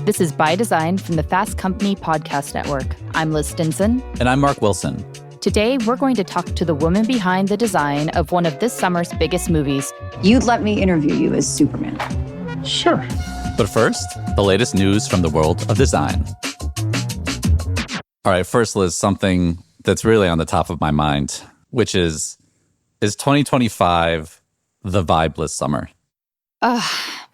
This is By Design from the Fast Company Podcast Network. I'm Liz Stinson. And I'm Mark Wilson. Today, we're going to talk to the woman behind the design of one of this summer's biggest movies. You'd let me interview you as Superman. Sure. But first, the latest news from the world of design. All right, first, Liz, something that's really on the top of my mind, which is 2025 the vibeless summer?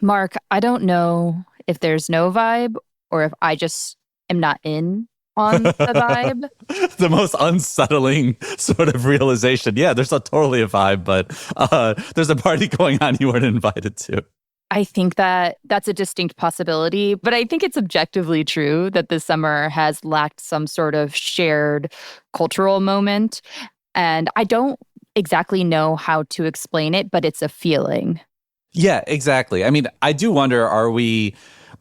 Mark, I don't know if there's no vibe or if I just am not in on the vibe. The most unsettling sort of realization. Yeah, there's totally a vibe, but there's a party going on you weren't invited to. I think that that's a distinct possibility, but I think it's objectively true that this summer has lacked some sort of shared cultural moment. And I don't exactly know how to explain it, but it's a feeling. Yeah, exactly. I mean, I do wonder, are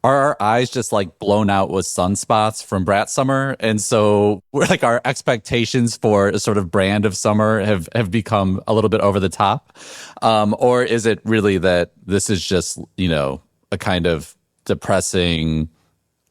our eyes just like blown out with sunspots from Brat Summer? And so we're like, our expectations for a sort of brand of summer have become a little bit over the top. Or is it really that this is just, a kind of depressing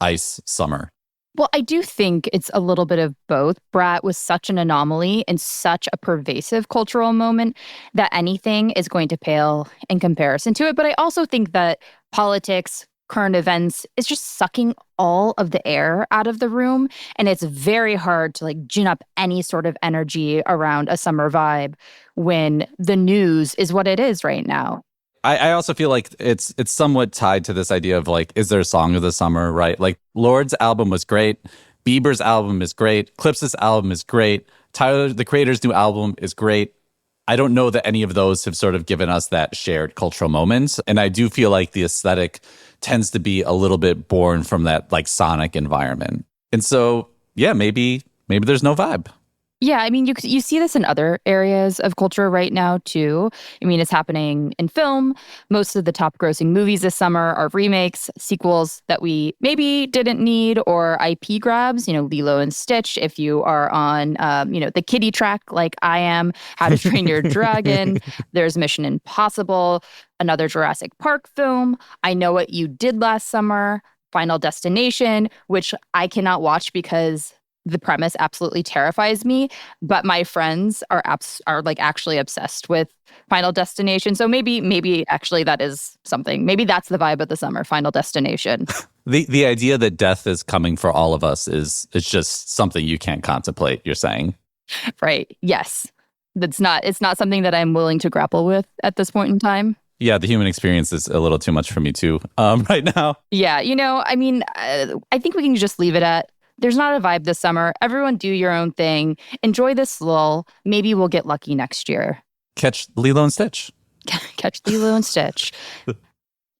ice summer? Well, I do think it's a little bit of both. Brat was such an anomaly and such a pervasive cultural moment that anything is going to pale in comparison to it. But I also think that politics, current events is just sucking all of the air out of the room. And it's very hard to gin up any sort of energy around a summer vibe when the news is what it is right now. I also feel like it's somewhat tied to this idea of is there a song of the summer, right? Like Lord's album was great. Bieber's album is great. Clips's album is great. Tyler, the Creator's new album is great. I don't know that any of those have sort of given us that shared cultural moment. And I do feel like the aesthetic tends to be a little bit born from that sonic environment. And so, yeah, maybe there's no vibe. Yeah, I mean, you see this in other areas of culture right now, too. I mean, it's happening in film. Most of the top grossing movies this summer are remakes, sequels that we maybe didn't need, or IP grabs, Lilo and Stitch, if you are on, the kiddie track like I am, How to Train Your Dragon. There's Mission Impossible, another Jurassic Park film, I Know What You Did Last Summer, Final Destination, which I cannot watch because the premise absolutely terrifies me, but my friends are actually obsessed with Final Destination. So maybe actually that is something. Maybe that's the vibe of the summer, Final Destination. The idea that death is coming for all of us is just something you can't contemplate, you're saying. Right. Yes. It's not something that I'm willing to grapple with at this point in time. Yeah, the human experience is a little too much for me too right now. Yeah, I think we can just leave it at there's not a vibe this summer. Everyone do your own thing. Enjoy this lull. Maybe we'll get lucky next year. Catch Lilo and Stitch. Catch Lilo and Stitch.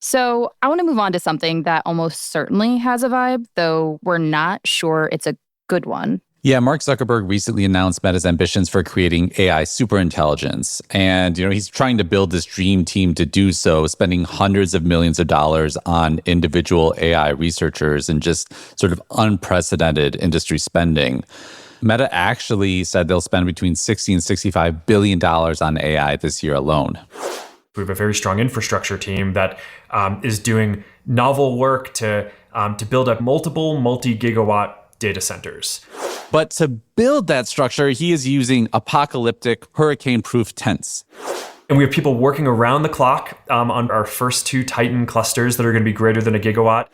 So I want to move on to something that almost certainly has a vibe, though we're not sure it's a good one. Yeah, Mark Zuckerberg recently announced Meta's ambitions for creating AI superintelligence. And, he's trying to build this dream team to do so, spending hundreds of millions of dollars on individual AI researchers and just sort of unprecedented industry spending. Meta actually said they'll spend between $60 and $65 billion on AI this year alone. We have a very strong infrastructure team that is doing novel work to build up multiple multi-gigawatt data centers. But to build that structure, he is using apocalyptic, hurricane-proof tents. And we have people working around the clock on our first two Titan clusters that are going to be greater than a gigawatt.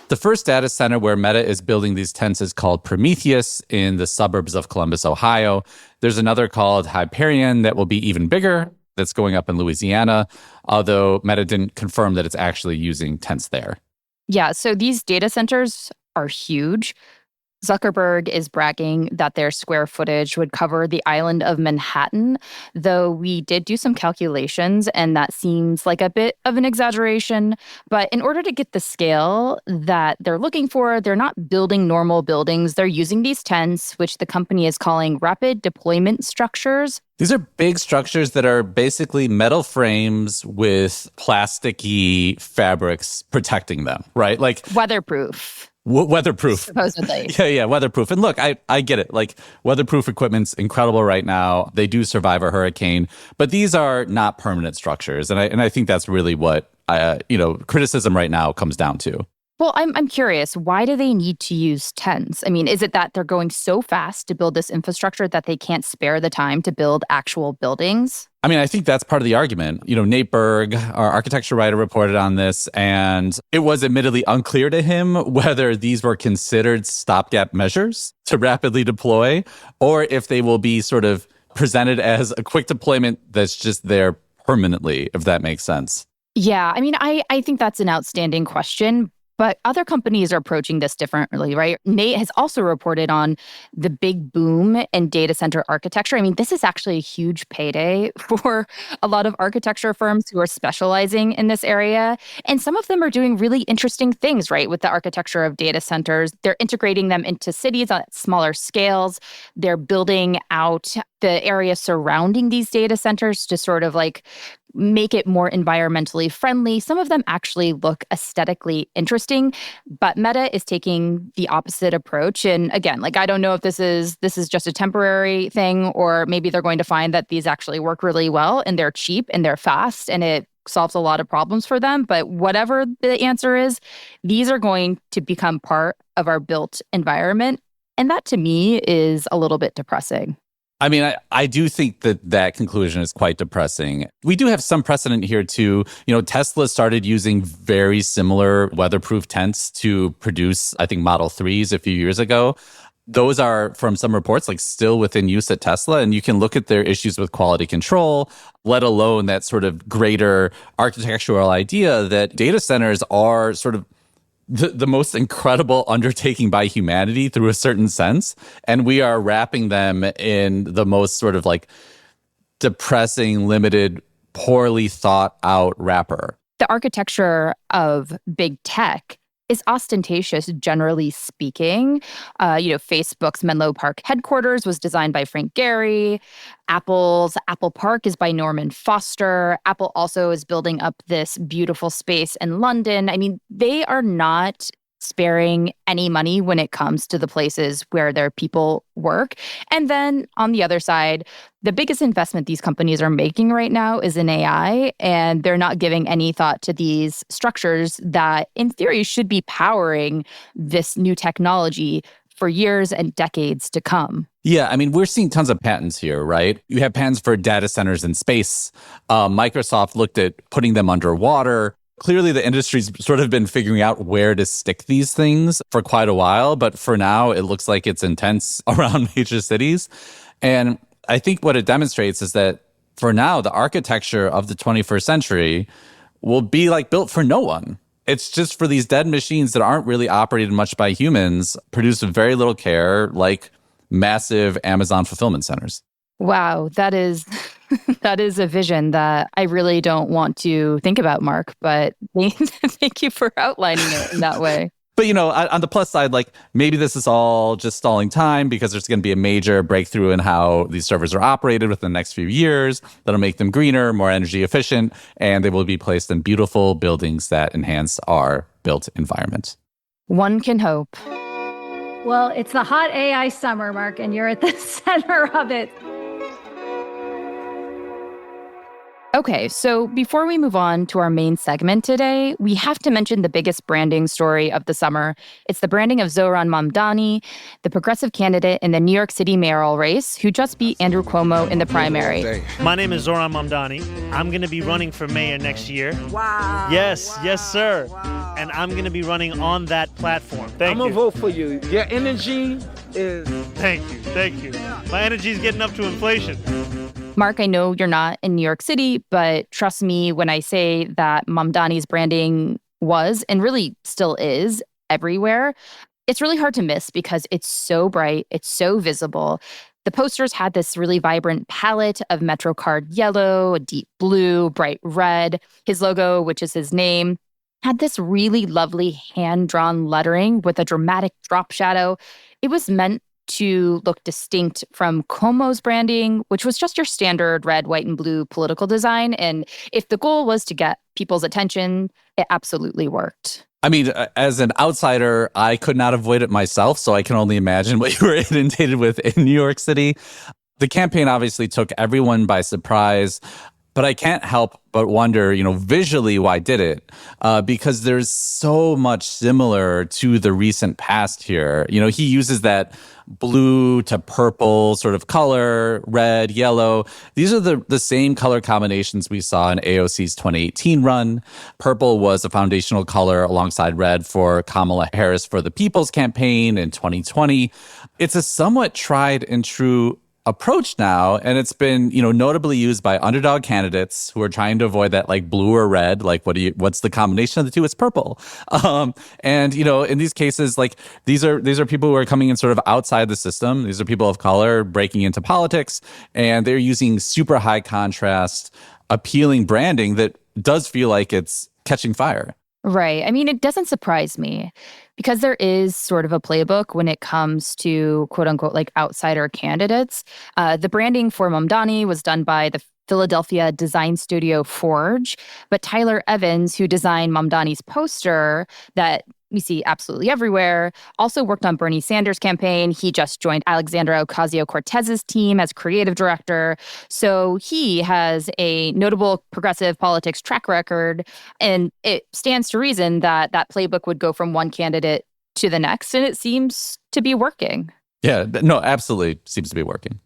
The first data center where Meta is building these tents is called Prometheus in the suburbs of Columbus, Ohio. There's another called Hyperion that will be even bigger that's going up in Louisiana, although Meta didn't confirm that it's actually using tents there. Yeah, so these data centers are huge. Zuckerberg is bragging that their square footage would cover the island of Manhattan, though we did do some calculations and that seems like a bit of an exaggeration. But in order to get the scale that they're looking for, they're not building normal buildings. They're using these tents, which the company is calling rapid deployment structures. These are big structures that are basically metal frames with plasticky fabrics protecting them, right? Weatherproof. Weatherproof. Supposedly. Yeah, weatherproof. And look, I get it. Weatherproof equipment's incredible right now. They do survive a hurricane, but these are not permanent structures. And I think that's really what criticism right now comes down to. Well, I'm curious, why do they need to use tens? I mean, is it that they're going so fast to build this infrastructure that they can't spare the time to build actual buildings? I mean, I think that's part of the argument. Nate Berg, our architecture writer, reported on this, and it was admittedly unclear to him whether these were considered stopgap measures to rapidly deploy, or if they will be sort of presented as a quick deployment that's just there permanently, if that makes sense. Yeah, I mean, I think that's an outstanding question. But other companies are approaching this differently, right? Nate has also reported on the big boom in data center architecture. I mean, this is actually a huge payday for a lot of architecture firms who are specializing in this area. And some of them are doing really interesting things, right, with the architecture of data centers. They're integrating them into cities on smaller scales. They're building out the area surrounding these data centers to sort of like make it more environmentally friendly. Some of them actually look aesthetically interesting, but Meta is taking the opposite approach. And again, like I don't know if this is just a temporary thing, or maybe they're going to find that these actually work really well and they're cheap and they're fast and it solves a lot of problems for them. But whatever the answer is, these are going to become part of our built environment. And that to me is a little bit depressing. I mean, I do think that conclusion is quite depressing. We do have some precedent here too. Tesla started using very similar weatherproof tents to produce, I think, Model 3s a few years ago. Those are, from some reports, like still within use at Tesla. And you can look at their issues with quality control, let alone that sort of greater architectural idea that data centers are sort of the most incredible undertaking by humanity through a certain sense. And we are wrapping them in the most sort of like depressing, limited, poorly thought out wrapper. The architecture of big tech is ostentatious, generally speaking. Facebook's Menlo Park headquarters was designed by Frank Gehry. Apple's Apple Park is by Norman Foster. Apple also is building up this beautiful space in London. I mean, they are not sparing any money when it comes to the places where their people work. And then on the other side, the biggest investment these companies are making right now is in AI, and they're not giving any thought to these structures that, in theory, should be powering this new technology for years and decades to come. Yeah, I mean, we're seeing tons of patents here, right? You have patents for data centers in space. Microsoft looked at putting them underwater. Clearly, the industry's sort of been figuring out where to stick these things for quite a while. But for now, it looks like it's intense around major cities. And I think what it demonstrates is that for now, the architecture of the 21st century will be like built for no one. It's just for these dead machines that aren't really operated much by humans, produced with very little care, like massive Amazon fulfillment centers. Wow, that is that is a vision that I really don't want to think about, Mark, but thank you for outlining it in that way. But, on the plus side, like maybe this is all just stalling time because there's going to be a major breakthrough in how these servers are operated within the next few years that'll make them greener, more energy efficient, and they will be placed in beautiful buildings that enhance our built environment. One can hope. Well, it's the hot AI summer, Mark, and you're at the center of it. Okay, so before we move on to our main segment today, we have to mention the biggest branding story of the summer. It's the branding of Zohran Mamdani, the progressive candidate in the New York City mayoral race, who just beat Andrew Cuomo in the primary. My name is Zohran Mamdani. I'm going to be running for mayor next year. Wow. Yes, sir. Wow. And I'm going to be running on that platform. Thank I'm you. going to vote for you. Your energy is... Thank you. My energy's getting up to inflation. Mark, I know you're not in New York City, but trust me when I say that Mamdani's branding was, and really still is, everywhere. It's really hard to miss because it's so bright, it's so visible. The posters had this really vibrant palette of MetroCard yellow, a deep blue, bright red. His logo, which is his name, had this really lovely hand-drawn lettering with a dramatic drop shadow. It was meant to look distinct from Cuomo's branding, which was just your standard red, white, and blue political design. And if the goal was to get people's attention, it absolutely worked. I mean, as an outsider, I could not avoid it myself, so I can only imagine what you were inundated with in New York City. The campaign obviously took everyone by surprise. But I can't help but wonder, visually, why did it? Because there's so much similar to the recent past here. He uses that blue to purple sort of color, red, yellow. These are the same color combinations we saw in AOC's 2018 run. Purple was a foundational color alongside red for Kamala Harris for the People's Campaign in 2020. It's a somewhat tried and true approach now, and it's been notably used by underdog candidates who are trying to avoid that like blue or red, like what's the combination of the two? It's purple. And in these cases, like these are people who are coming in sort of outside the system. These are people of color breaking into politics, and they're using super high contrast appealing branding that does feel like it's catching fire. Right. I mean, it doesn't surprise me because there is sort of a playbook when it comes to quote unquote like outsider candidates. The branding for Mamdani was done by the Philadelphia design studio Forge, but Tyler Evans, who designed Mamdani's poster that we see absolutely everywhere, also worked on Bernie Sanders' campaign. He just joined Alexandra Ocasio-Cortez's team as creative director. So he has a notable progressive politics track record, and it stands to reason that that playbook would go from one candidate to the next, and it seems to be working. Yeah, no, absolutely seems to be working.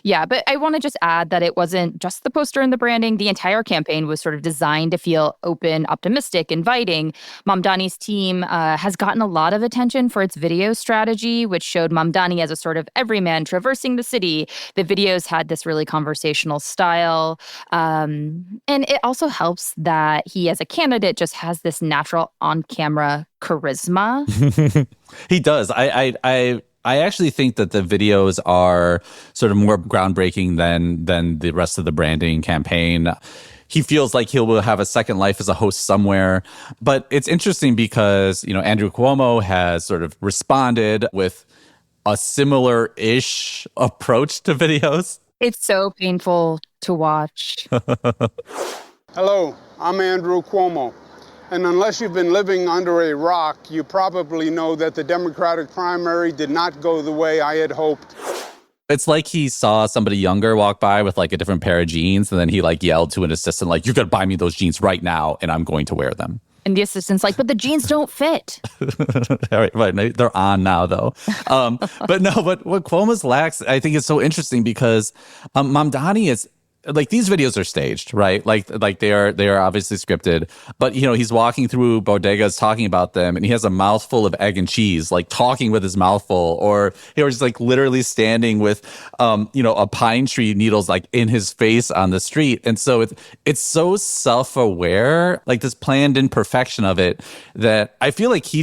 Yeah, but I want to just add that it wasn't just the poster and the branding. The entire campaign was sort of designed to feel open, optimistic, inviting. Mamdani's team has gotten a lot of attention for its video strategy, which showed Mamdani as a sort of everyman traversing the city. The videos had this really conversational style. And it also helps that he, as a candidate, just has this natural on-camera charisma. He does. I actually think that the videos are sort of more groundbreaking than the rest of the branding campaign. He feels like he will have a second life as a host somewhere. But it's interesting because, Andrew Cuomo has sort of responded with a similar-ish approach to videos. It's so painful to watch. Hello, I'm Andrew Cuomo. And unless you've been living under a rock, you probably know that the Democratic primary did not go the way I had hoped. It's like he saw somebody younger walk by with like a different pair of jeans, and then he like yelled to an assistant, like, "You're going to buy me those jeans right now, and I'm going to wear them." And the assistant's like, "But the jeans don't fit." All right, they're on now, though. But what Cuomo's lacks, I think, is so interesting because Mamdani is, like, these videos are staged, right? Like they are obviously scripted. But he's walking through bodegas talking about them, and he has a mouthful of egg and cheese, like talking with his mouthful, or he was just like literally standing with a pine tree needles like in his face on the street. And so it's so self-aware, like this planned imperfection of it, that I feel like he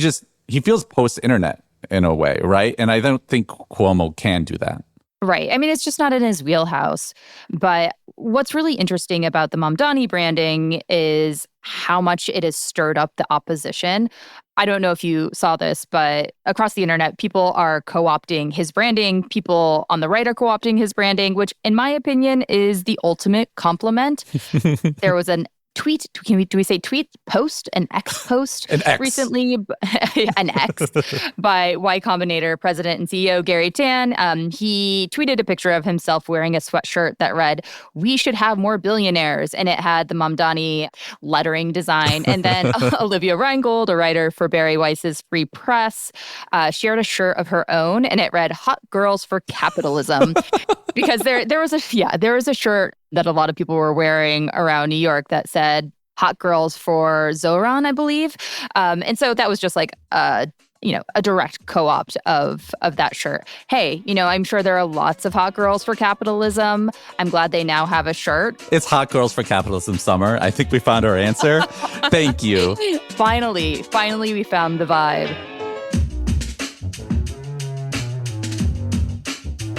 feels post-internet in a way, right? And I don't think Cuomo can do that. Right. I mean, it's just not in his wheelhouse. But what's really interesting about the Mamdani branding is how much it has stirred up the opposition. I don't know if you saw this, but across the internet, people are co-opting his branding. People on the right are co-opting his branding, which in my opinion is the ultimate compliment. There was an tweet, do we say tweet, post, an X post recently, an X by Y Combinator president and CEO Gary Tan. He tweeted a picture of himself wearing a sweatshirt that read, "We should have more billionaires." And it had the Mamdani lettering design. And then Olivia Reingold, a writer for Barry Weiss's Free Press, shared a shirt of her own, and it read, "Hot Girls for Capitalism." Because there was a shirt that a lot of people were wearing around New York that said "Hot Girls for Zoran," I believe. And so that was just like a direct co-opt of that shirt. Hey, I'm sure there are lots of hot girls for capitalism. I'm glad they now have a shirt. It's Hot Girls for Capitalism Summer. I think we found our answer. Thank you. Finally, we found the vibe.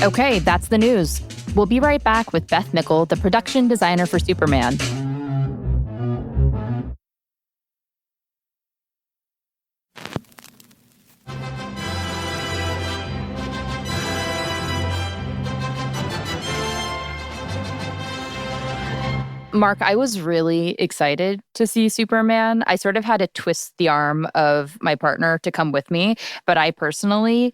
Okay, that's the news. We'll be right back with Beth Mickle, the production designer for Superman. Mark, I was really excited to see Superman. I sort of had to twist the arm of my partner to come with me, but I personally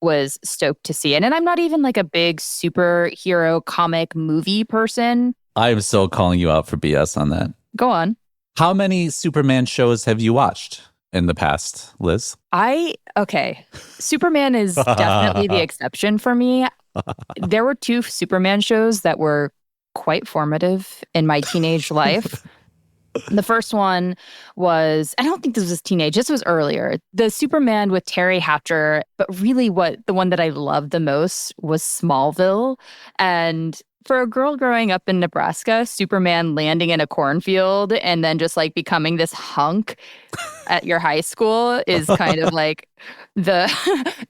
was stoked to see it. And I'm not even like a big superhero comic movie person, I am so calling you out for BS on that. Go on. How many Superman shows have you watched in the past, Liz? Okay. Superman is definitely the exception for me. There were two Superman shows that were quite formative in my teenage life. The first one was, I don't think this was teenage, this was earlier. The Superman with Terry Hatcher, but really the one that I loved the most was Smallville. And for a girl growing up in Nebraska, Superman landing in a cornfield and then just like becoming this hunk at your high school is kind of like the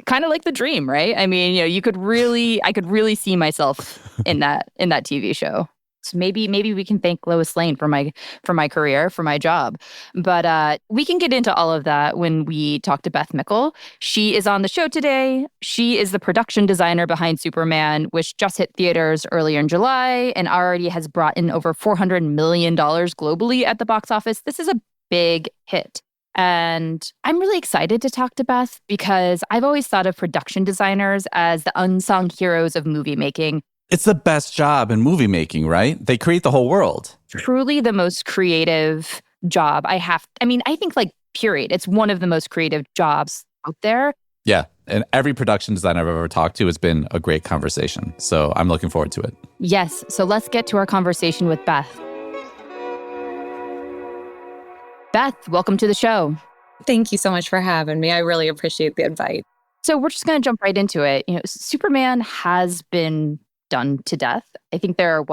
kind of like the dream, right? I mean, I could really see myself in that TV show. So maybe we can thank Lois Lane for my career, for my job. But we can get into all of that when we talk to Beth Mickle. She is on the show today. She is the production designer behind Superman, which just hit theaters earlier in July and already has brought in over $400 million globally at the box office. This is a big hit. And I'm really excited to talk to Beth because I've always thought of production designers as the unsung heroes of movie making. It's the best job in movie making, right? They create the whole world. Truly the most creative job I think like period. It's one of the most creative jobs out there. Yeah. And every production designer I've ever talked to has been a great conversation. So I'm looking forward to it. Yes. So let's get to our conversation with Beth. Beth, welcome to the show. Thank you so much for having me. I really appreciate the invite. So we're just going to jump right into it. Superman has been done to death. I think there are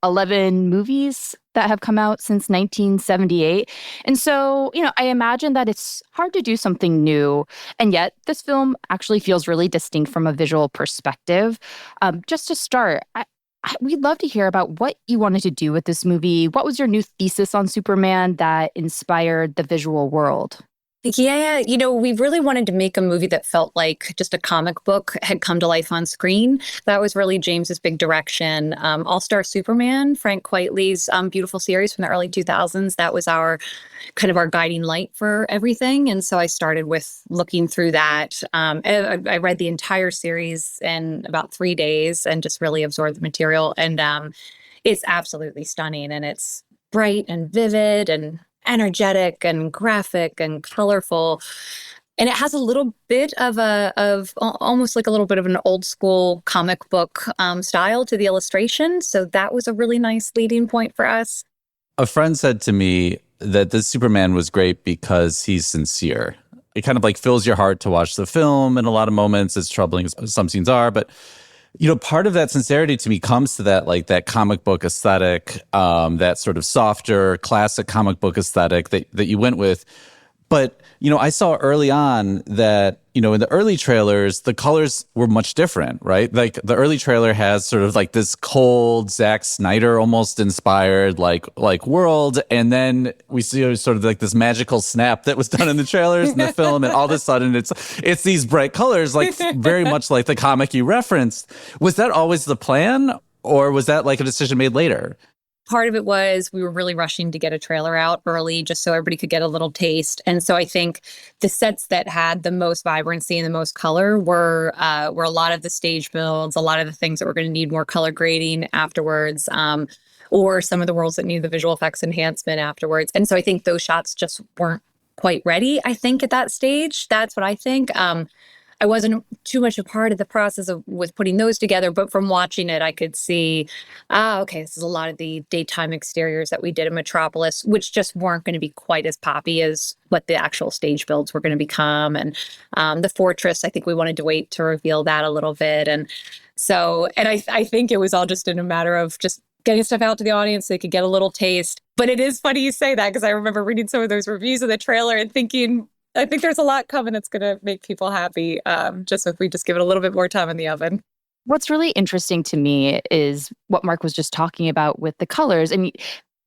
11 movies that have come out since 1978. And so, I imagine that it's hard to do something new. And yet this film actually feels really distinct from a visual perspective. Just to start, we'd love to hear about what you wanted to do with this movie. What was your new thesis on Superman that inspired the visual world? Yeah, we really wanted to make a movie that felt like just a comic book had come to life on screen. That was really James's big direction. All-Star Superman, Frank Quitely's beautiful series from the early 2000s, that was our guiding light for everything. And so I started with looking through that. I read the entire series in about 3 days and just really absorbed the material. And it's absolutely stunning, and it's bright and vivid and energetic and graphic and colorful. And it has a little bit of almost like a little bit of an old school comic book style to the illustration. So that was a really nice leading point for us. A friend said to me that this Superman was great because he's sincere. It kind of fills your heart to watch the film in a lot of moments, as troubling as some scenes are. But part of that sincerity to me comes to that comic book aesthetic, that sort of softer, classic comic book aesthetic that you went with. But, I saw early on that, in the early trailers, the colors were much different, right? Like the early trailer has sort of this cold Zack Snyder almost inspired world. And then we see sort of this magical snap that was done in the trailers and the film. And all of a sudden it's these bright colors, very much like the comic you referenced. Was that always the plan, or was that a decision made later? Part of it was we were really rushing to get a trailer out early just so everybody could get a little taste. And so I think the sets that had the most vibrancy and the most color were a lot of the stage builds, a lot of the things that were going to need more color grading afterwards, or some of the worlds that need the visual effects enhancement afterwards. And so I think those shots just weren't quite ready, I think, at that stage. That's what I think. I wasn't too much a part of the process with putting those together, but from watching it, I could see, okay, this is a lot of the daytime exteriors that we did in Metropolis, which just weren't going to be quite as poppy as what the actual stage builds were going to become. And the fortress, I think we wanted to wait to reveal that a little bit. And so, I think it was all just in a matter of just getting stuff out to the audience so they could get a little taste. But it is funny you say that, because I remember reading some of those reviews of the trailer and thinking, I think there's a lot coming that's going to make people happy, just if we just give it a little bit more time in the oven. What's really interesting to me is what Mark was just talking about with the colors. I mean,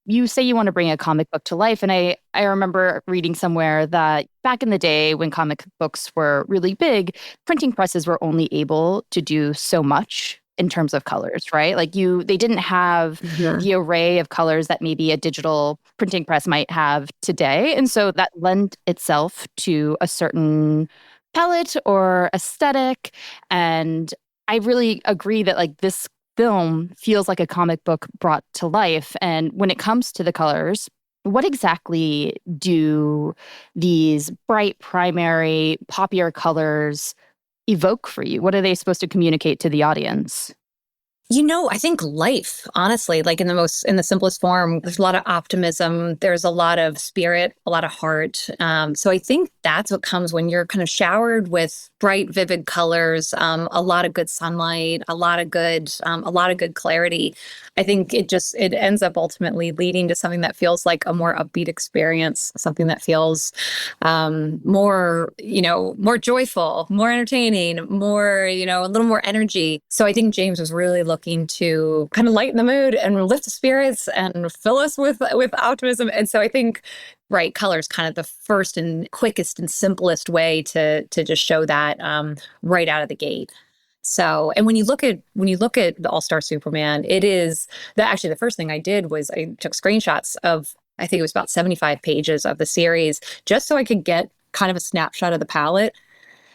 you say you want to bring a comic book to life. And I remember reading somewhere that back in the day when comic books were really big, printing presses were only able to do so much in terms of colors, right? They didn't have the array of colors that maybe a digital printing press might have today. And so that lent itself to a certain palette or aesthetic. And I really agree that this film feels like a comic book brought to life. And when it comes to the colors, what exactly do these bright, primary, poppier colors evoke for you? What are they supposed to communicate to the audience? I think life, honestly, like in the simplest form, there's a lot of optimism. There's a lot of spirit, a lot of heart. So I think that's what comes when you're kind of showered with bright, vivid colors, a lot of good sunlight, a lot of good clarity. I think it ends up ultimately leading to something that feels like a more upbeat experience, something that feels more joyful, more entertaining, more, a little more energy. So I think James was really looking to kind of lighten the mood and lift the spirits and fill us with optimism. And so I think bright color is kind of the first and quickest and simplest way to just show that right out of the gate. So, and when you look at the All-Star Superman, it is actually the first thing I did was I took screenshots of, I think it was about 75 pages of the series, just so I could get kind of a snapshot of the palette.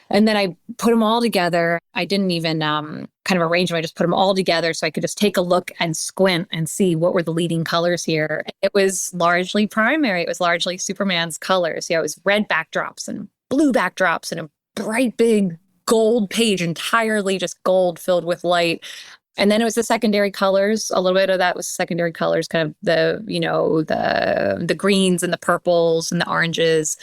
And then I put them all together. I didn't even kind of arrange them. I just put them all together so I could just take a look and squint and see what were the leading colors here. It was largely primary. It was largely Superman's colors. It was red backdrops and blue backdrops and a bright big gold page, entirely just gold filled with light. And then it was the secondary colors. A little bit of that was secondary colors, kind of the greens and the purples and the oranges.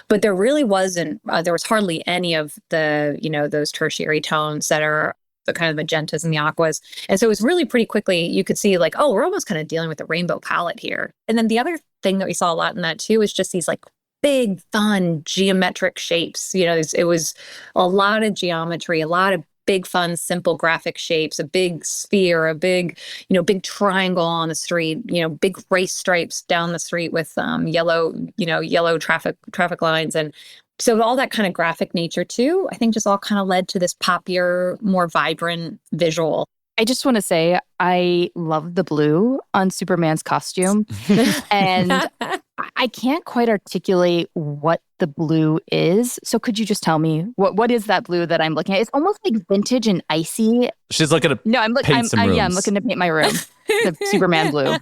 But there really wasn't, there was hardly any of the, those tertiary tones that are the kind of magentas and the aquas. And so it was really pretty quickly, you could see like, oh, we're almost kind of dealing with a rainbow palette here. And then the other thing that we saw a lot in that too is just these like big, fun geometric shapes. It was a lot of geometry, a lot of big, fun, simple graphic shapes, a big sphere, a big, big triangle on the street, big race stripes down the street with yellow traffic lines. And so all that kind of graphic nature too, I think just all kind of led to this poppier, more vibrant visual. I just want to say I love the blue on Superman's costume. And I can't quite articulate what the blue is. So could you just tell me what is that blue that I'm looking at? It's almost like vintage and icy. She's looking to I'm looking to paint my room. The Superman blue.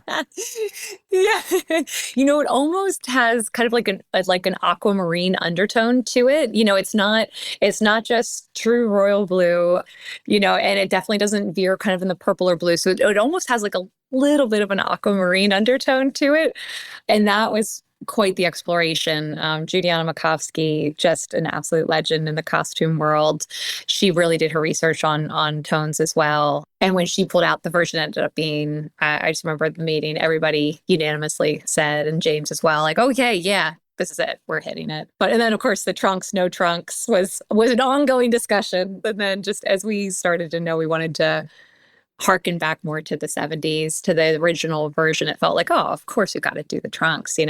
Yeah. It almost has kind of like an aquamarine undertone to it. It's not just true royal blue, and it definitely doesn't veer kind of in the purple or blue. So it almost has like a little bit of an aquamarine undertone to it. And that was quite the exploration. Judiana Makovsky, just an absolute legend in the costume world. She really did her research on tones as well. And when she pulled out the version, ended up being, I just remember at the meeting, everybody unanimously said, and James as well, like, okay, yeah, this is it. We're hitting it. And then, of course, the trunks, no trunks was an ongoing discussion. And then just as we started to know we wanted to harken back more to the 70s, to the original version, it felt like, oh, of course you got to do the trunks, and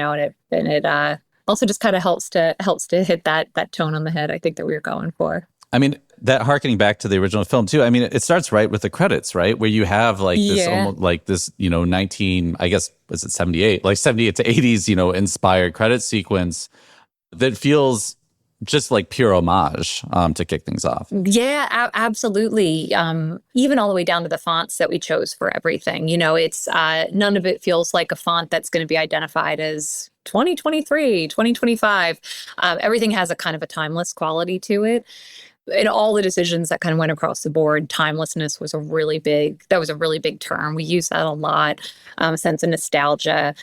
it also just kind of helps to hit that tone on the head, I think, that we were going for. I mean, that harkening back to the original film too. I mean, it starts right with the credits, right? Where you have like this almost like this, 19, I guess, was it 78? Like 78 to 80s, inspired credit sequence that feels just like pure homage to kick things off. Yeah, absolutely. Even all the way down to the fonts that we chose for everything. It's none of it feels like a font that's going to be identified as 2023, 2025. Everything has a kind of a timeless quality to it. In all the decisions that kind of went across the board, timelessness was a really big term. We use that a lot, sense of nostalgia.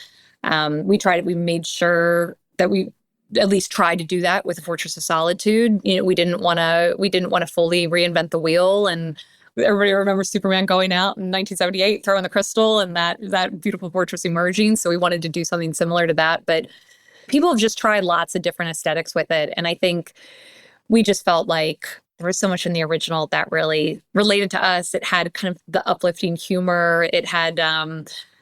We made sure that we at least tried to do that with the Fortress of Solitude. We didn't want to fully reinvent the wheel, and everybody remembers Superman going out in 1978, throwing the crystal, and that beautiful fortress emerging. So we wanted to do something similar to that, but people have just tried lots of different aesthetics with it, and I think we just felt like there was so much in the original that really related to us. It had kind of the uplifting humor. It had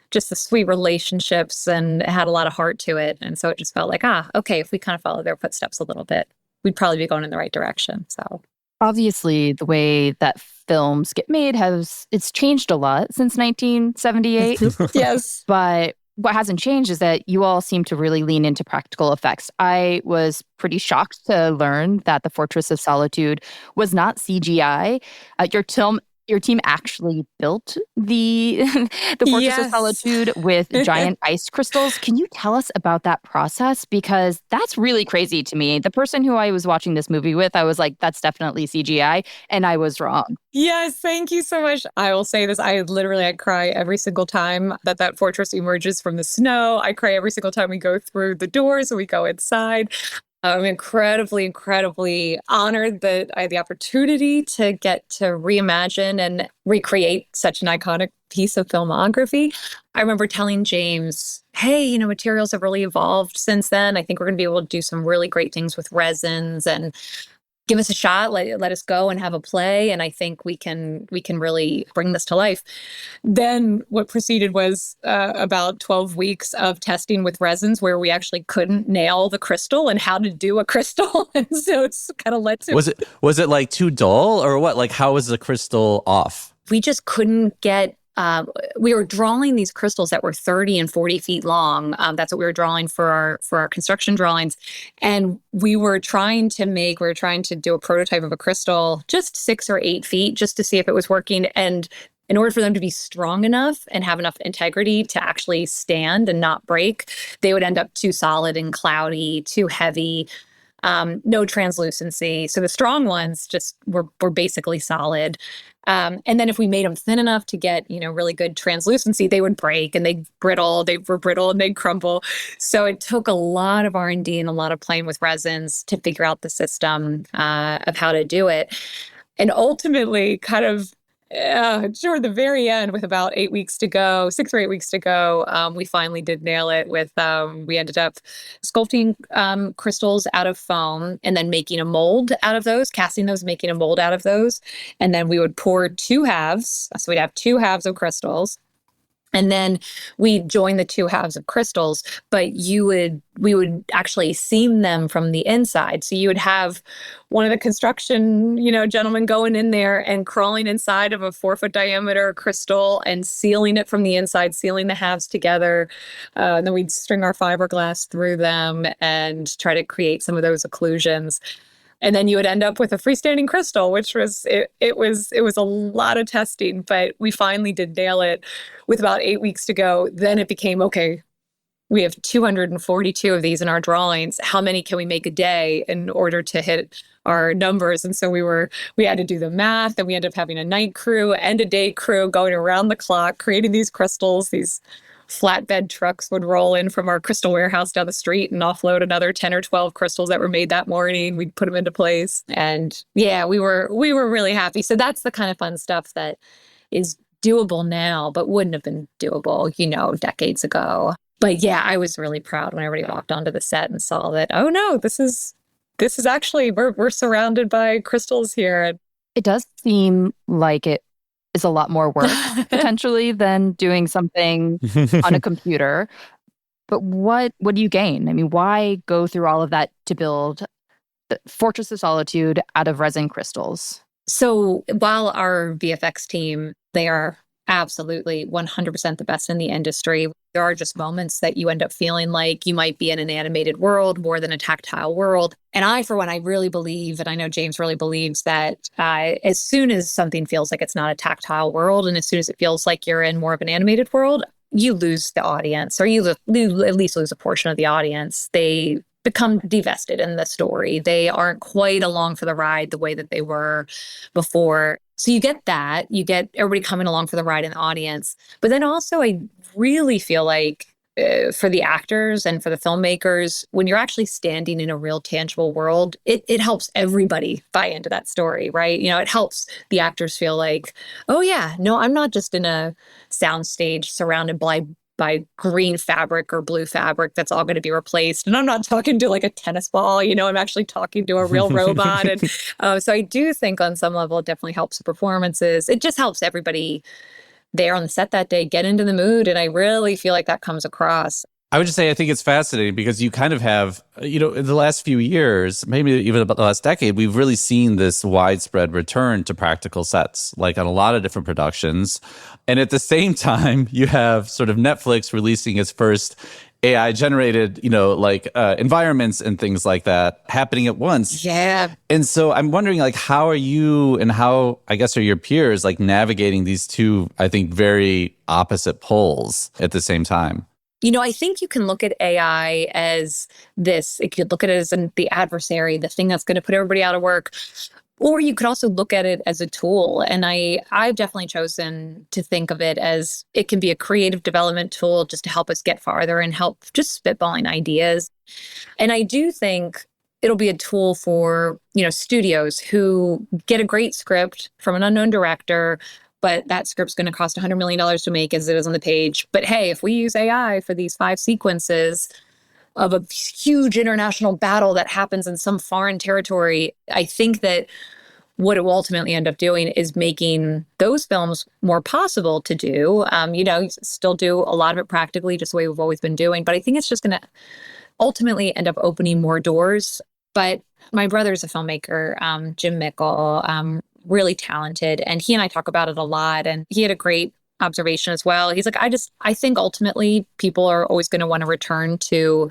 just the sweet relationships, and it had a lot of heart to it. And so it just felt like, okay, if we kind of follow their footsteps a little bit, we'd probably be going in the right direction. So obviously the way that films get made it's changed a lot since 1978. Yes. But what hasn't changed is that you all seem to really lean into practical effects. I was pretty shocked to learn that the Fortress of Solitude was not CGI. Your Your team actually built the the Fortress of Yes. Solitude with giant ice crystals. Can you tell us about that process? Because that's really crazy to me. The person who I was watching this movie with, I was like, that's definitely CGI, and I was wrong. Yes, thank you so much. I will say this. I cry every single time that fortress emerges from the snow. I cry every single time we go through the doors and we go inside. I'm incredibly, incredibly honored that I had the opportunity to get to reimagine and recreate such an iconic piece of filmography. I remember telling James, hey, materials have really evolved since then. I think we're going to be able to do some really great things with resins and give us a shot, let us go and have a play. And I think we can really bring this to life. Then what proceeded was about 12 weeks of testing with resins where we actually couldn't nail the crystal and how to do a crystal. And so it's kind of led to... Was it like too dull or what? Like, how was the crystal off? We just couldn't get... we were drawing these crystals that were 30 and 40 feet long. That's what we were drawing for our construction drawings. And we were trying to do a prototype of a crystal just 6 or 8 feet just to see if it was working. And in order for them to be strong enough and have enough integrity to actually stand and not break, they would end up too solid and cloudy, too heavy, no translucency. So the strong ones just were basically solid. And then if we made them thin enough to get, really good translucency, they would break and they were brittle and they'd crumble. So it took a lot of R&D and a lot of playing with resins to figure out the system of how to do it. And ultimately, kind of toward the very end, with about 8 weeks to go, 6 or 8 weeks to go, we finally did nail it with, we ended up sculpting crystals out of foam and then making a mold out of those, casting those, making a mold out of those. And then we would pour 2 halves. So we'd have 2 halves of crystals. And then we join the 2 halves of crystals, but we would actually seam them from the inside. So you would have one of the construction, gentlemen going in there and crawling inside of a 4-foot diameter crystal and sealing it from the inside, sealing the halves together. And then we'd string our fiberglass through them and try to create some of those occlusions. And then you would end up with a freestanding crystal, which was, it was a lot of testing, but we finally did nail it with about 8 weeks to go. Then it became, okay, we have 242 of these in our drawings. How many can we make a day in order to hit our numbers? And so we had to do the math, and we ended up having a night crew and a day crew going around the clock, creating these crystals. These flatbed trucks would roll in from our crystal warehouse down the street and offload another 10 or 12 crystals that were made that morning. We'd put them into place. And yeah, we were really happy. So that's the kind of fun stuff that is doable now, but wouldn't have been doable, decades ago. But yeah, I was really proud when everybody walked onto the set and saw that, oh no, this is actually, we're surrounded by crystals here. It does seem like it is a lot more work potentially than doing something on a computer. But what do you gain? I mean, why go through all of that to build the Fortress of Solitude out of resin crystals? So while our VFX team, they are absolutely 100% the best in the industry, there are just moments that you end up feeling like you might be in an animated world more than a tactile world. And I, for one, I really believe, and I know James really believes, that as soon as something feels like it's not a tactile world, and as soon as it feels like you're in more of an animated world, you lose the audience, or you at least lose a portion of the audience. They become divested in the story. They aren't quite along for the ride the way that they were before. So you get that. You get everybody coming along for the ride in the audience. But then also, I really feel like for the actors and for the filmmakers, when you're actually standing in a real tangible world, it helps everybody buy into that story, right? It helps the actors feel like, oh yeah, no, I'm not just in a soundstage surrounded by green fabric or blue fabric that's all going to be replaced. And I'm not talking to like a tennis ball, I'm actually talking to a real robot. And so I do think on some level, it definitely helps the performances. It just helps everybody there on the set that day get into the mood. And I really feel like that comes across. I would just say I think it's fascinating because you kind of have, in the last few years, maybe even about the last decade, we've really seen this widespread return to practical sets, like on a lot of different productions. And at the same time, you have sort of Netflix releasing its first AI generated, environments and things like that happening at once. Yeah. And so I'm wondering, like, how are you and how, I guess, are your peers like navigating these two, I think, very opposite poles at the same time? I think you can look at AI as this. You could look at it as the adversary, the thing that's going to put everybody out of work. Or you could also look at it as a tool. And I've definitely chosen to think of it as it can be a creative development tool just to help us get farther and help just spitballing ideas. And I do think it'll be a tool for, studios who get a great script from an unknown director, but that script's going to cost $100 million to make as it is on the page. But hey, if we use AI for these 5 sequences of a huge international battle that happens in some foreign territory, I think that what it will ultimately end up doing is making those films more possible to do. Still do a lot of it practically, just the way we've always been doing. But I think it's just going to ultimately end up opening more doors. But my brother's a filmmaker, Jim Mickle, really talented. And he and I talk about it a lot. And he had a great observation as well. He's like, I think ultimately people are always going to want to return to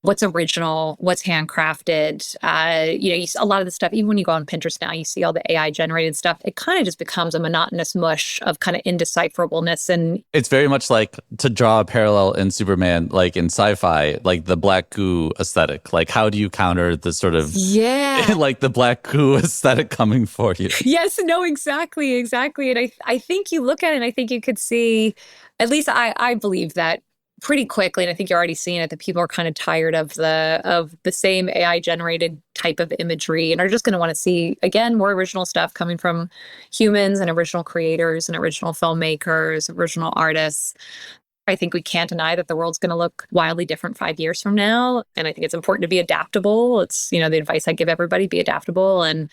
what's original, what's handcrafted. A lot of the stuff, even when you go on Pinterest now, you see all the AI generated stuff. It kind of just becomes a monotonous mush of kind of indecipherableness. And it's very much like, to draw a parallel in Superman, like in sci-fi, like the black goo aesthetic. Like, how do you counter the sort of, like the black goo aesthetic coming for you? Yes, no, exactly. And I think you look at it and I think you could see, at least I believe that pretty quickly, and I think you're already seeing it, that people are kind of tired of the same AI generated type of imagery and are just going to want to see, again, more original stuff coming from humans and original creators and original filmmakers, original artists. I think we can't deny that the world's going to look wildly different 5 years from now. And I think it's important to be adaptable. It's, the advice I give everybody, be adaptable. And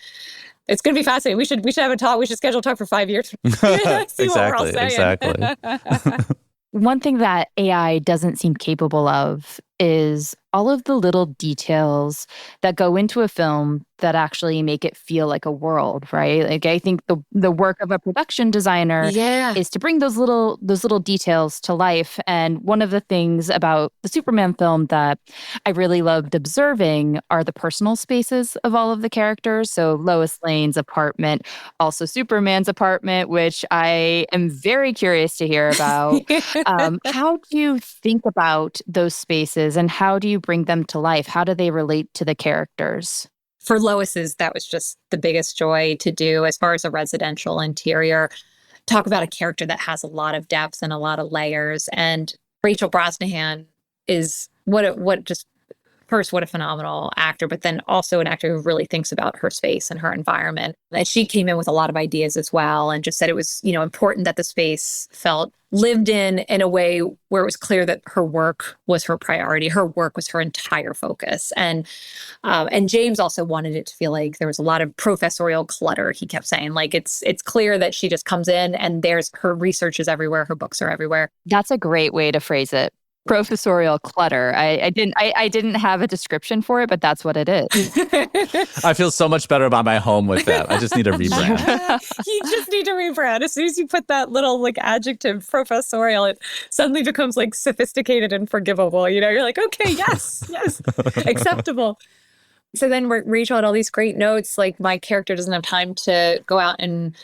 it's going to be fascinating. We should have a talk. We should schedule a talk for 5 years. See what we're all saying. Exactly. One thing that AI doesn't seem capable of is all of the little details that go into a film that actually make it feel like a world, right? Like, I think the work of a production designer is to bring those little details to life. And one of the things about the Superman film that I really loved observing are the personal spaces of all of the characters. So Lois Lane's apartment, also Superman's apartment, which I am very curious to hear about. How do you think about those spaces and how do you bring them to life? How do they relate to the characters? For Lois's, that was just the biggest joy to do as far as a residential interior. Talk about a character that has a lot of depth and a lot of layers. And Rachel Brosnahan is what a phenomenal actor, but then also an actor who really thinks about her space and her environment. And she came in with a lot of ideas as well and just said it was, important that the space felt lived in a way where it was clear that her work was her priority. Her work was her entire focus. And James also wanted it to feel like there was a lot of professorial clutter. He kept saying, like, it's clear that she just comes in and her research is everywhere. Her books are everywhere. That's a great way to phrase it. Professorial clutter. I didn't have a description for it, but that's what it is. I feel so much better about my home with that. I just need a rebrand. You just need to rebrand. As soon as you put that little adjective professorial, it suddenly becomes sophisticated and forgivable. You're like, okay, yes, acceptable. So then Rachel had all these great notes. Like, my character doesn't have time to go out and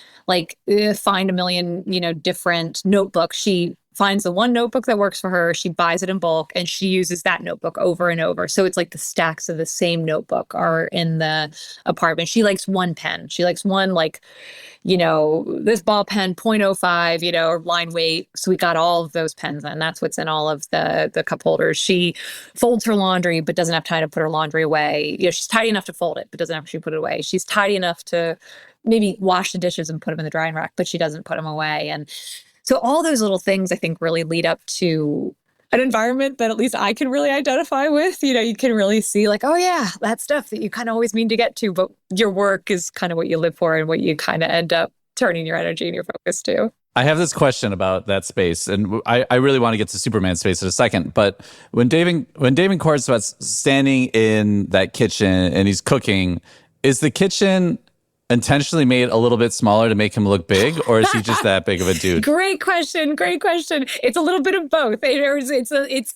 find a million, different notebooks. She finds the one notebook that works for her. She buys it in bulk and she uses that notebook over and over. So it's like the stacks of the same notebook are in the apartment. She likes one pen. She likes one, this ball pen, 0.05, or line weight. So we got all of those pens in. That's what's in all of the cup holders. She folds her laundry, but doesn't have time to put her laundry away. She's tidy enough to fold it, but doesn't actually put it away. She's tidy enough to maybe wash the dishes and put them in the drying rack, but she doesn't put them away. And so all those little things, I think, really lead up to an environment that at least I can really identify with. You can really see oh, yeah, that stuff that you kind of always mean to get to, but your work is kind of what you live for and what you kind of end up turning your energy and your focus to. I have this question about that space, and I really want to get to Superman space in a second. But when David Cornsweet's standing in that kitchen and he's cooking, is the kitchen intentionally made a little bit smaller to make him look big, or is he just that big of a dude? Great question. Great question. It's a little bit of both.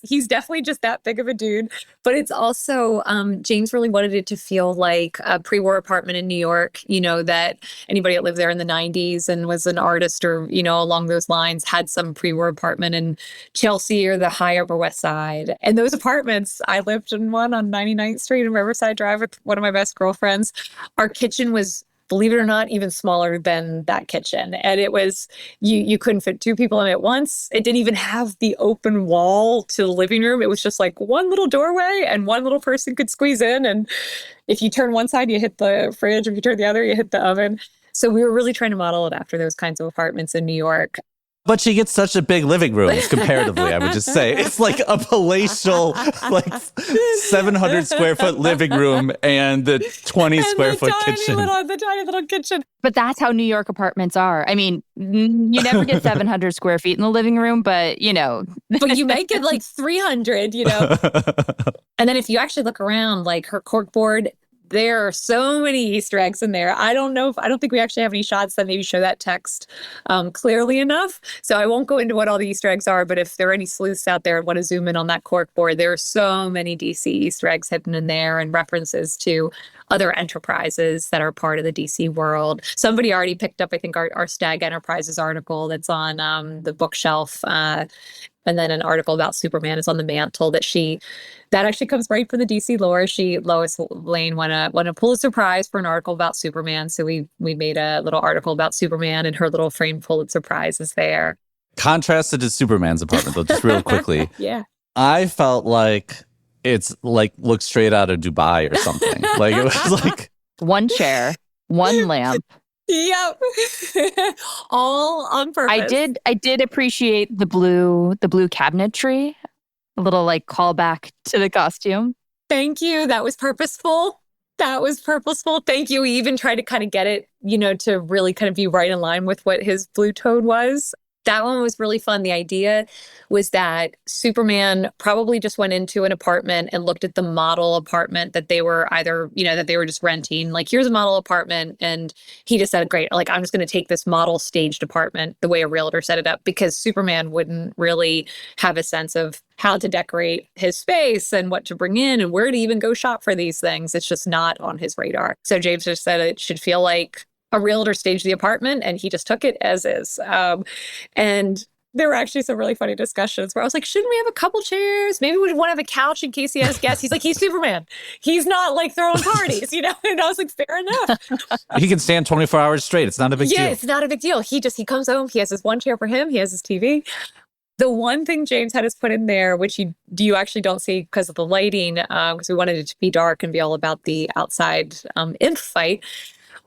He's definitely just that big of a dude, but it's also James really wanted it to feel like a pre-war apartment in New York. You know, that anybody that lived there in the 90s and was an artist or, you know, along those lines had some pre-war apartment in Chelsea or the high Upper West Side. And those apartments, I lived in one on 99th Street in Riverside Drive with one of my best girlfriends. Our kitchen was, believe it or not, even smaller than that kitchen. And it was, you couldn't fit two people in it at once. It didn't even have the open wall to the living room. It was just like one little doorway and one little person could squeeze in. And if you turn one side, you hit the fridge. If you turn the other, you hit the oven. So we were really trying to model it after those kinds of apartments in New York. But she gets such a big living room comparatively, I would just say. It's like a palatial, like 700 square foot living room and the 20 square foot kitchen. The tiny little kitchen. But that's how New York apartments are. I mean, you never get 700 square feet in the living room, but, you know. But you might get like 300, you know. And then if you actually look around, like her corkboard, there are so many Easter eggs in there. I don't think we actually have any shots that maybe show that text clearly enough. So I won't go into what all the Easter eggs are, but if there are any sleuths out there and want to zoom in on that corkboard, there are so many DC Easter eggs hidden in there and references to other enterprises that are part of the DC world. Somebody already picked up, I think, our Stag Enterprises article that's on the bookshelf. And then an article about Superman is on the mantle that actually comes right from the DC lore. Lois Lane won a Pulitzer Prize for an article about Superman. So we made a little article about Superman, and her little framed Pulitzer Prize is there. Contrasted to Superman's apartment, though, just real quickly. Yeah. I felt like it's like looked straight out of Dubai or something. Like it was like one chair, one lamp. Yep. All on purpose. I did appreciate the blue cabinetry. A little like callback to the costume. Thank you. That was purposeful. Thank you. We even tried to kind of get it, you know, to really kind of be right in line with what his blue toad was. That one was really fun. The idea was that Superman probably just went into an apartment and looked at the model apartment that they were that they were just renting. Like, here's a model apartment. And he just said, great, like, I'm just going to take this model staged apartment the way a realtor set it up, because Superman wouldn't really have a sense of how to decorate his space and what to bring in and where to even go shop for these things. It's just not on his radar. So James just said it should feel like a realtor staged the apartment, and he just took it as is. And there were actually some really funny discussions where I was like, shouldn't we have a couple chairs? Maybe we want to have a couch in case he has guests. He's like, he's Superman. He's not like throwing parties, you know? And I was like, fair enough. he can stand 24 hours straight. It's not a big deal. Yeah, it's not a big deal. He comes home. He has his one chair for him. He has his TV. The one thing James had us put in there, which you actually don't see because of the lighting, because we wanted it to be dark and be all about the outside imp fight,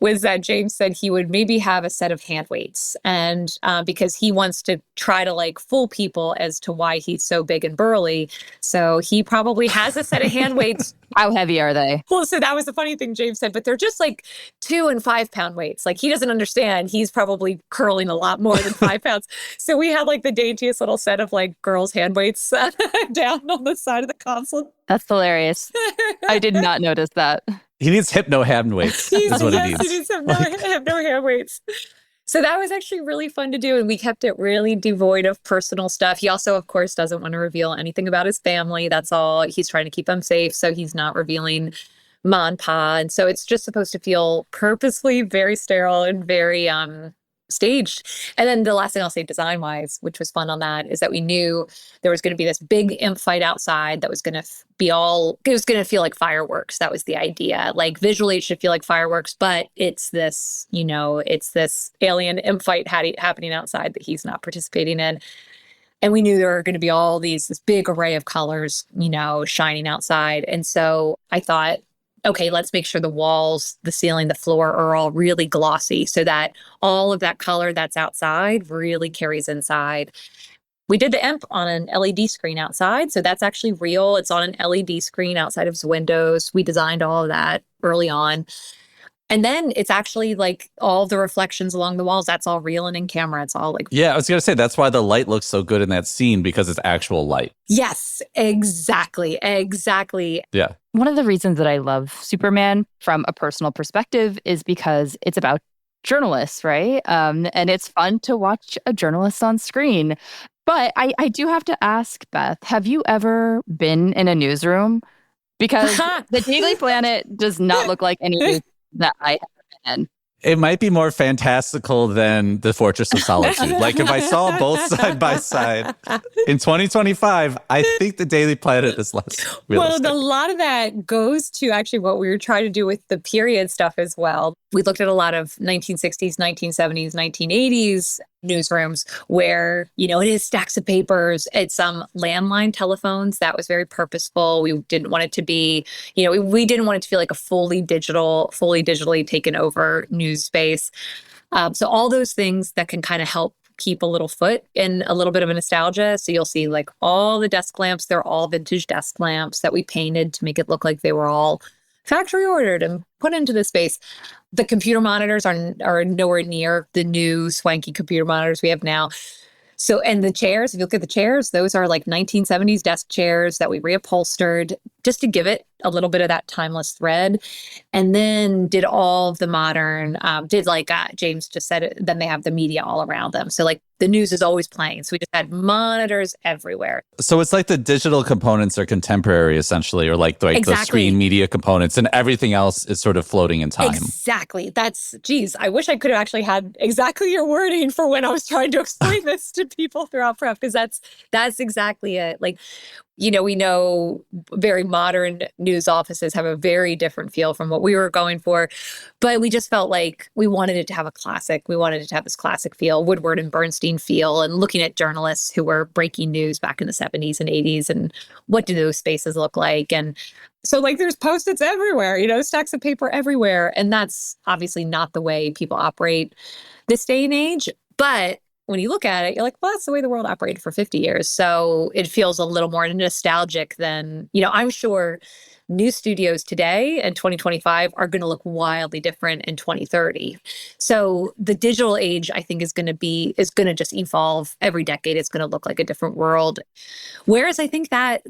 was that James said he would maybe have a set of hand weights. And because he wants to try to like fool people as to why he's so big and burly. So he probably has a set of hand weights. How heavy are they? Well, so that was the funny thing James said, but they're just like 2 and 5 pound weights. Like, he doesn't understand. He's probably curling a lot more than 5 pounds. So we had like the daintiest little set of like girls' hand weights down on the side of the console. That's hilarious. I did not notice that. He needs hypno hand weights. That's what he needs. He needs hypno hand weights. So that was actually really fun to do. And we kept it really devoid of personal stuff. He also, of course, doesn't want to reveal anything about his family. That's all. He's trying to keep them safe. So he's not revealing Ma and Pa. And so it's just supposed to feel purposely very sterile and very staged. And then the last thing I'll say design-wise, which was fun on that, is that we knew there was going to be this big imp fight outside that was going to it was going to feel like fireworks. That was the idea. Like, visually, it should feel like fireworks, but it's this alien imp fight happening outside that he's not participating in. And we knew there were going to be all this big array of colors, you know, shining outside. And so I thought, okay, let's make sure the walls, the ceiling, the floor are all really glossy so that all of that color that's outside really carries inside. We did the imp on an LED screen outside. So that's actually real. It's on an LED screen outside of his windows. We designed all of that early on. And then it's actually like all the reflections along the walls, that's all real and in camera. It's all like... Yeah, I was going to say, that's why the light looks so good in that scene, because it's actual light. Yes, exactly. Yeah. One of the reasons that I love Superman from a personal perspective is because it's about journalists, right? And it's fun to watch a journalist on screen. But I do have to ask, Beth, have you ever been in a newsroom? Because the Daily Planet does not look like any that I have been in. It might be more fantastical than the Fortress of Solitude. Like if I saw both side by side in 2025, I think the Daily Planet is less realistic. Well, a lot of that goes to actually what we were trying to do with the period stuff as well. We looked at a lot of 1960s, 1970s, 1980s newsrooms where, you know, it is stacks of papers. It's landline telephones. That was very purposeful. We didn't want it to be, you know, we didn't want it to feel like a fully digitally taken over news space. So all those things that can kind of help keep a little foot in a little bit of a nostalgia. So you'll see like all the desk lamps, they're all vintage desk lamps that we painted to make it look like they were all factory ordered and put into the space. The computer monitors are nowhere near the new swanky computer monitors we have now. So, and the chairs, if you look at the chairs, those are like 1970s desk chairs that we reupholstered just to give it a little bit of that timeless thread. And then did all of the modern, James just said it, then they have the media all around them. So like the news is always playing. So we just had monitors everywhere. So it's like the digital components are contemporary essentially, or like Exactly. the screen media components, and everything else is sort of floating in time. Exactly. I wish I could have actually had exactly your wording for when I was trying to explain this to people throughout prep, because that's exactly it. Like, you know, we know very modern news offices have a very different feel from what we were going for, but we just felt like we wanted it to have a classic. We wanted it to have this classic feel, Woodward and Bernstein feel, and looking at journalists who were breaking news back in the 70s and 80s and what do those spaces look like. And so like there's Post-its everywhere, you know, stacks of paper everywhere. And that's obviously not the way people operate this day and age. But when you look at it, you're like, well, that's the way the world operated for 50 years. So it feels a little more nostalgic than, you know, I'm sure news studios today in 2025 are going to look wildly different in 2030. So the digital age, I think, is going to just evolve every decade. It's going to look like a different world. Whereas I think that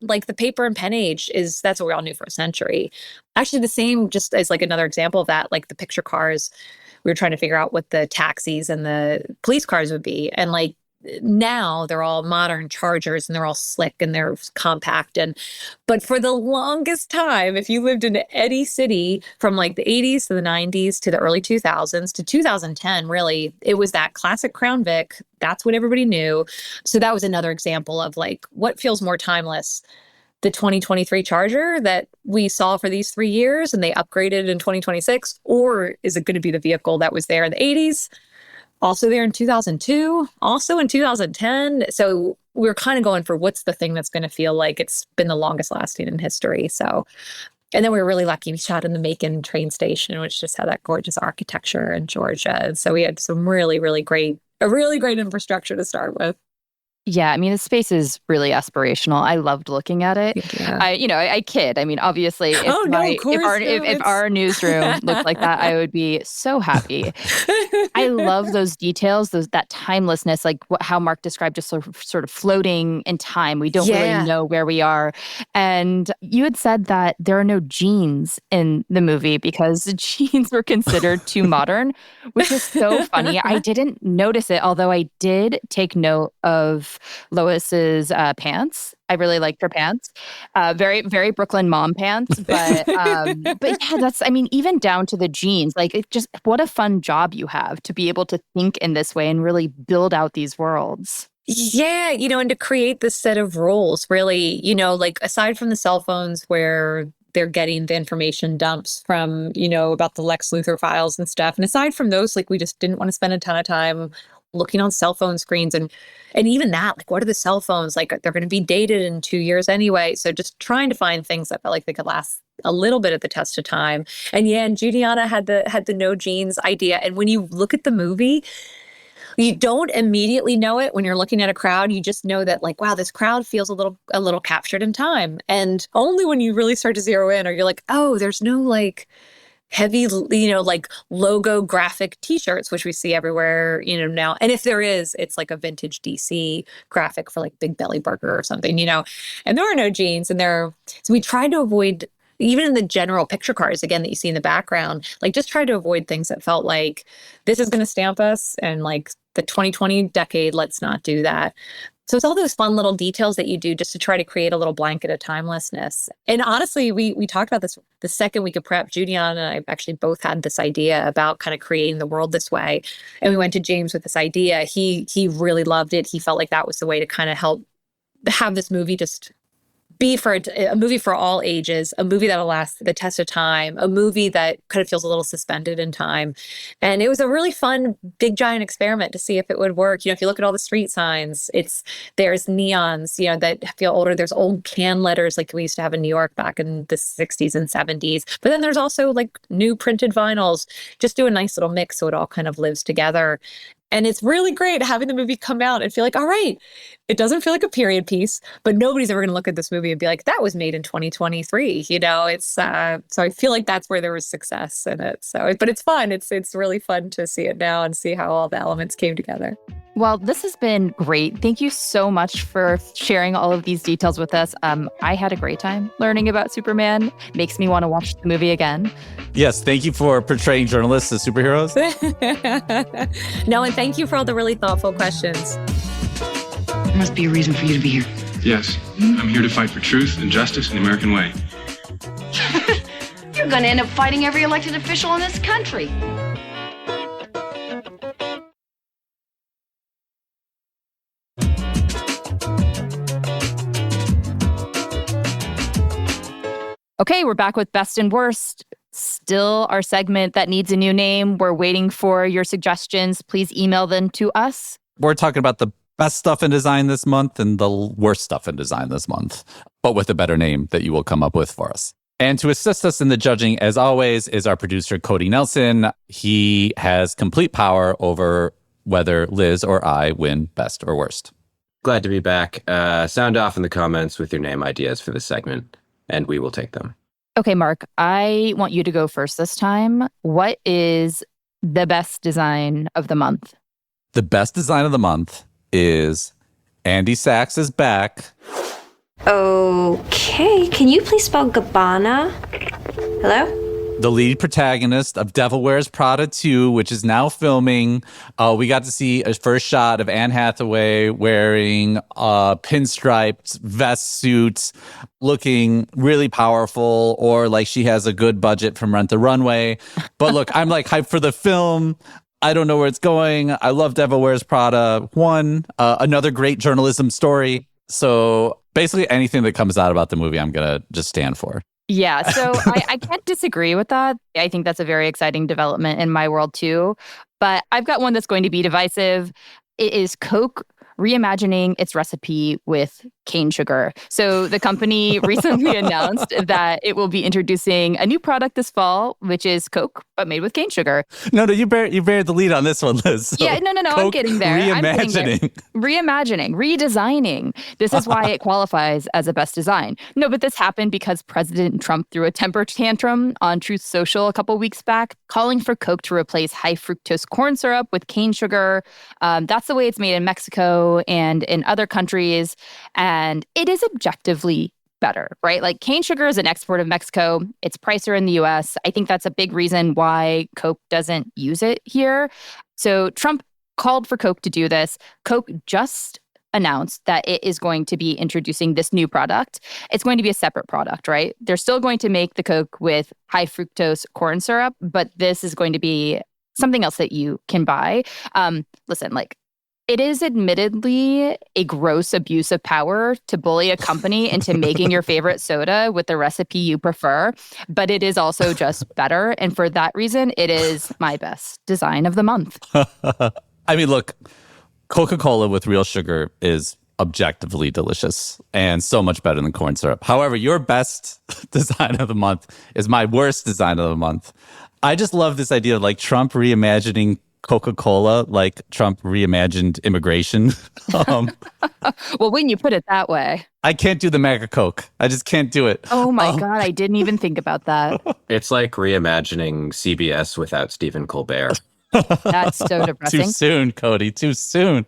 like the paper and pen age that's what we all knew for a century. Actually, the same, just as like another example of that, like the picture cars. We were trying to figure out what the taxis and the police cars would be. And like now they're all modern Chargers and they're all slick and they're compact. But for the longest time, if you lived in any city from like the 80s to the 90s to the early 2000s to 2010, really, it was that classic Crown Vic. That's what everybody knew. So that was another example of like what feels more timeless. The 2023 Charger that we saw for these 3 years and they upgraded in 2026? Or is it going to be the vehicle that was there in the 80s, also there in 2002, also in 2010? So we're kind of going for what's the thing that's going to feel like it's been the longest lasting in history. So, and then we were really lucky. We shot in the Macon train station, which just had that gorgeous architecture in Georgia. And so we had some really great infrastructure to start with. Yeah, I mean, the space is really aspirational. I loved looking at it. Yeah. I kid. I mean, obviously, if our newsroom looked like that, I would be so happy. I love those details, that timelessness, like how Mark described, just sort of floating in time. We don't really know where we are. And you had said that there are no jeans in the movie because the jeans were considered too modern, which is so funny. I didn't notice it, although I did take note of Lois's pants. I really liked her pants. Very, very Brooklyn mom pants. But yeah, even down to the jeans, like it just, what a fun job you have to be able to think in this way and really build out these worlds. Yeah, you know, and to create this set of roles, really, you know, like aside from the cell phones where they're getting the information dumps from, you know, about the Lex Luthor files and stuff. And aside from those, like we just didn't want to spend a ton of time looking on cell phone screens and even that, like, what are the cell phones? Like, they're going to be dated in 2 years anyway. So just trying to find things that felt like they could last a little bit at the test of time. And yeah, and Juliana had the no jeans idea. And when you look at the movie, you don't immediately know it when you're looking at a crowd. You just know that, like, wow, this crowd feels a little captured in time. And only when you really start to zero in are you like, oh, there's no like heavy, like logo graphic t-shirts, which we see everywhere, now. And if there is, it's like a vintage DC graphic for like Big Belly Burger or something, and there are no jeans so we try to avoid, even in the general picture cards, again, that you see in the background, like just try to avoid things that felt like this is going to stamp us and like the 2020 decade, let's not do that. So it's all those fun little details that you do just to try to create a little blanket of timelessness. And honestly, we talked about this the second week of prep. Juliana and I actually both had this idea about kind of creating the world this way. And we went to James with this idea. He really loved it. He felt like that was the way to kind of help have this movie just be for a movie for all ages, a movie that'll last the test of time, a movie that kind of feels a little suspended in time. And it was a really fun, big, giant experiment to see if it would work. If you look at all the street signs, there's neons, that feel older. There's old can letters like we used to have in New York back in the 60s and 70s. But then there's also like new printed vinyls. Just do a nice little mix so it all kind of lives together. And it's really great having the movie come out and feel like, all right, it doesn't feel like a period piece, but nobody's ever going to look at this movie and be like, that was made in 2023. So I feel like that's where there was success in it. But it's fun. It's really fun to see it now and see how all the elements came together. Well, this has been great. Thank you so much for sharing all of these details with us. I had a great time learning about Superman. Makes me want to watch the movie again. Yes, thank you for portraying journalists as superheroes. No, and thank you for all the really thoughtful questions. There must be a reason for you to be here. Yes, I'm here to fight for truth and justice in the American way. You're going to end up fighting every elected official in this country. Okay, we're back with Best and Worst. Still our segment that needs a new name. We're waiting for your suggestions. Please email them to us. We're talking about the best stuff in design this month and the worst stuff in design this month, but with a better name that you will come up with for us. And to assist us in the judging, as always, is our producer, Cody Nelson. He has complete power over whether Liz or I win best or worst. Glad to be back. Sound off in the comments with your name ideas for this segment, and we will take them. Okay, Mark, I want you to go first this time. What is the best design of the month? The best design of the month is Andy Sachs is back. Okay, can you please spell Gabbana? Hello? The lead protagonist of Devil Wears Prada 2, which is now filming. We got to see a first shot of Anne Hathaway wearing a pinstriped vest suit, looking really powerful, or like she has a good budget from Rent the Runway. But look, I'm like hyped for the film. I don't know where it's going. I love Devil Wears Prada 1, another great journalism story. So basically anything that comes out about the movie, I'm going to just stand for. Yeah, so I can't disagree with that. I think that's a very exciting development in my world too. But I've got one that's going to be divisive. It is Coke reimagining its recipe with cane sugar. So the company recently announced that it will be introducing a new product this fall, which is Coke, but made with cane sugar. No, you buried the lead on this one, Liz. So yeah, no, Coke I'm getting there. Reimagining. Reimagining, redesigning. This is why it qualifies as a best design. No, but this happened because President Trump threw a temper tantrum on Truth Social a couple weeks back, calling for Coke to replace high fructose corn syrup with cane sugar. That's the way it's made in Mexico and in other countries. And it is objectively better, right? Like cane sugar is an export of Mexico. It's pricier in the US. I think that's a big reason why Coke doesn't use it here. So Trump called for Coke to do this. Coke just announced that it is going to be introducing this new product. It's going to be a separate product, right? They're still going to make the Coke with high fructose corn syrup, but this is going to be something else that you can buy. Listen, like, it is admittedly a gross abuse of power to bully a company into making your favorite soda with the recipe you prefer, but it is also just better. And for that reason, it is my best design of the month. I mean, look, Coca-Cola with real sugar is objectively delicious and so much better than corn syrup. However, your best design of the month is my worst design of the month. I just love this idea of like Trump reimagining Coca-Cola, like Trump reimagined immigration. um, Well, when you put it that way. I can't do the MAGA Coke. I just can't do it. Oh my God, I didn't even think about that. It's like reimagining CBS without Stephen Colbert. That's so depressing. Too soon, Cody. Too soon.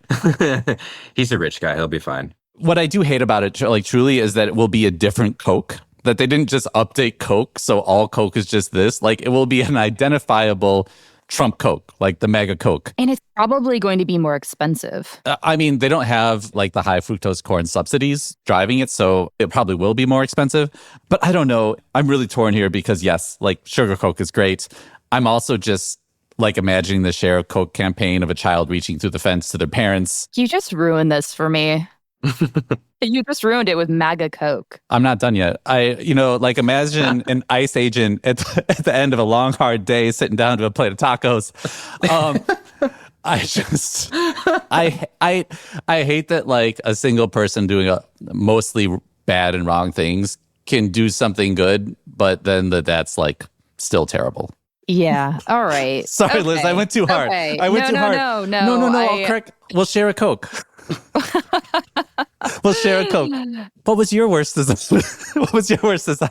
He's a rich guy. He'll be fine. What I do hate about it, like truly, is that it will be a different Coke. That they didn't just update Coke, so all Coke is just this. Like it will be an identifiable Trump Coke, like the MAGA Coke. And it's probably going to be more expensive. I mean, they don't have like the high fructose corn subsidies driving it, so it probably will be more expensive. But I don't know. I'm really torn here because yes, like sugar Coke is great. I'm also just like imagining the Share a Coke campaign of a child reaching through the fence to their parents. You just ruined this for me. You just ruined it with MAGA Coke. I'm not done yet. Like imagine an ICE agent at the end of a long, hard day sitting down to a plate of tacos. I hate that like a single person doing a mostly bad and wrong things can do something good, but then that's like still terrible. Yeah. All right. Sorry, Liz, I went too hard. Okay. I went too hard. No. I'll correct. We'll share a Coke. We'll share a Coke. What was your worst design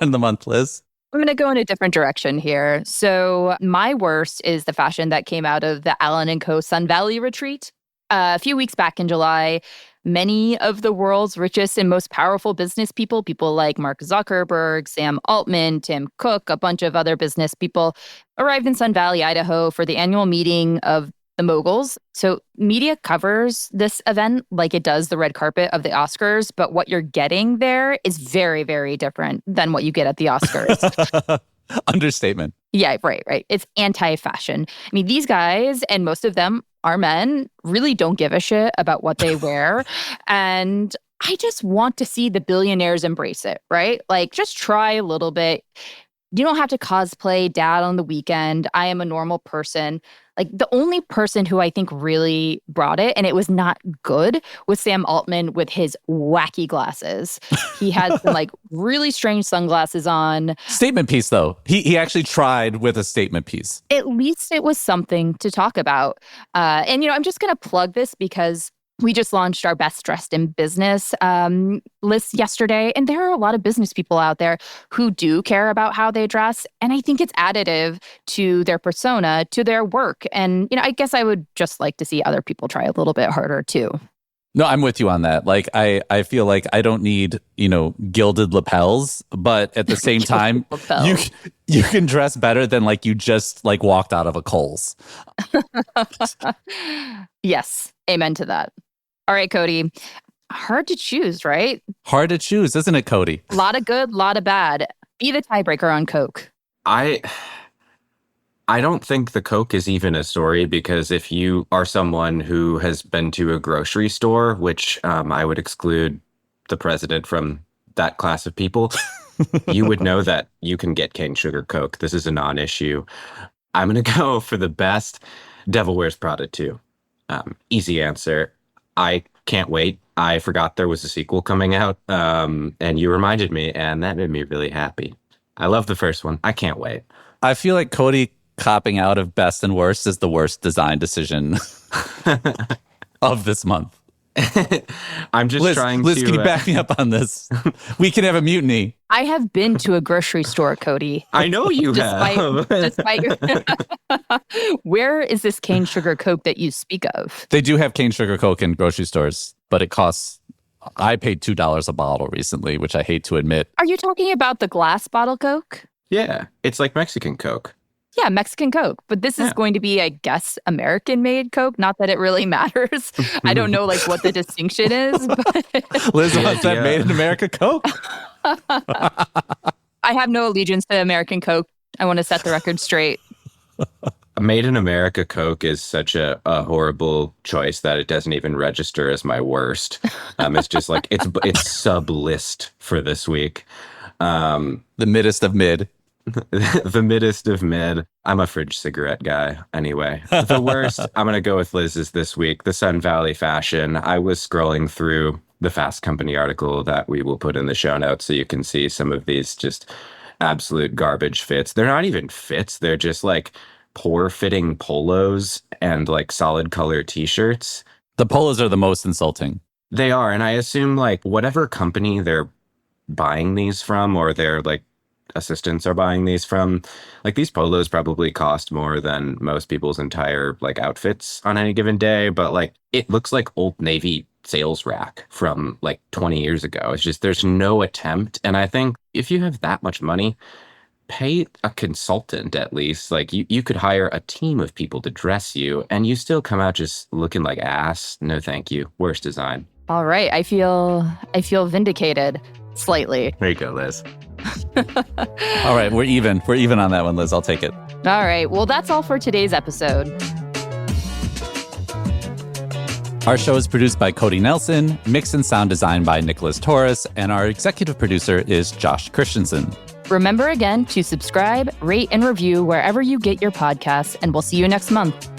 of the month, Liz? I'm going to go in a different direction here. So my worst is the fashion that came out of the Allen & Co. Sun Valley retreat. A few weeks back in July, many of the world's richest and most powerful business people like Mark Zuckerberg, Sam Altman, Tim Cook, a bunch of other business people, arrived in Sun Valley, Idaho for the annual meeting of the moguls. So media covers this event like it does the red carpet of the Oscars, but what you're getting there is very, very different than what you get at the Oscars. Understatement. Yeah, right. It's anti-fashion. I mean, these guys, and most of them are men, really don't give a shit about what they wear. And I just want to see the billionaires embrace it, right? Like, just try a little bit. You don't have to cosplay dad on the weekend. I am a normal person. Like, the only person who I think really brought it, and it was not good, was Sam Altman with his wacky glasses. He had some like really strange sunglasses on. Statement piece, though. He actually tried with a statement piece. At least it was something to talk about. And, I'm just going to plug this because we just launched our Best Dressed in Business list yesterday. And there are a lot of business people out there who do care about how they dress. And I think it's additive to their persona, to their work. And, I guess I would just like to see other people try a little bit harder, too. No, I'm with you on that. Like, I feel like I don't need, gilded lapels. But at the same time, you can dress better than like you just like walked out of a Kohl's. Yes. Amen to that. All right, Cody. Hard to choose, right? Hard to choose, isn't it, Cody? A lot of good, a lot of bad. Be the tiebreaker on Coke. I don't think the Coke is even a story, because if you are someone who has been to a grocery store, which I would exclude the president from that class of people, you would know that you can get cane sugar Coke. This is a non-issue. I'm going to go for the best. Devil Wears Prada 2. Easy answer. I can't wait. I forgot there was a sequel coming out, and you reminded me, and that made me really happy. I love the first one. I can't wait. I feel like Cody copping out of best and worst is the worst design decision of this month. I'm just trying to... Liz, can you back me up on this? We can have a mutiny. I have been to a grocery store, Cody. I know you have. Despite Where is this cane sugar Coke that you speak of? They do have cane sugar Coke in grocery stores, but it costs... I paid $2 a bottle recently, which I hate to admit. Are you talking about the glass bottle Coke? Yeah, it's like Mexican Coke. Yeah, Mexican Coke. But this is going to be, I guess, American-made Coke. Not that it really matters. I don't know, like, what the distinction is. But... Liz wants that made in America Coke. I have no allegiance to American Coke. I want to set the record straight. Made in America Coke is such a horrible choice that it doesn't even register as my worst. It's just like, it's sub-list for this week. The middest of mid. The middest of mid. I'm a fridge cigarette guy anyway. The worst, I'm going to go with Liz's this week, the Sun Valley fashion. I was scrolling through the Fast Company article that we will put in the show notes so you can see some of these just absolute garbage fits. They're not even fits. They're just like poor fitting polos and like solid color t-shirts. The polos are the most insulting. They are. And I assume like whatever company they're buying these from, or their like assistants are buying these from, like these polos probably cost more than most people's entire like outfits on any given day. But like it looks like Old Navy sales rack from like 20 years ago. It's just there's no attempt. And I think if you have that much money, pay a consultant at least. Like you could hire a team of people to dress you and you still come out just looking like ass. No, thank you. Worst design. All right. I feel vindicated slightly. There you go, Liz. All right. We're even. We're even on that one, Liz. I'll take it. All right. Well, that's all for today's episode. Our show is produced by Cody Nelson, mix and sound design by Nicholas Torres, and our executive producer is Josh Christensen. Remember again to subscribe, rate, and review wherever you get your podcasts, and we'll see you next month.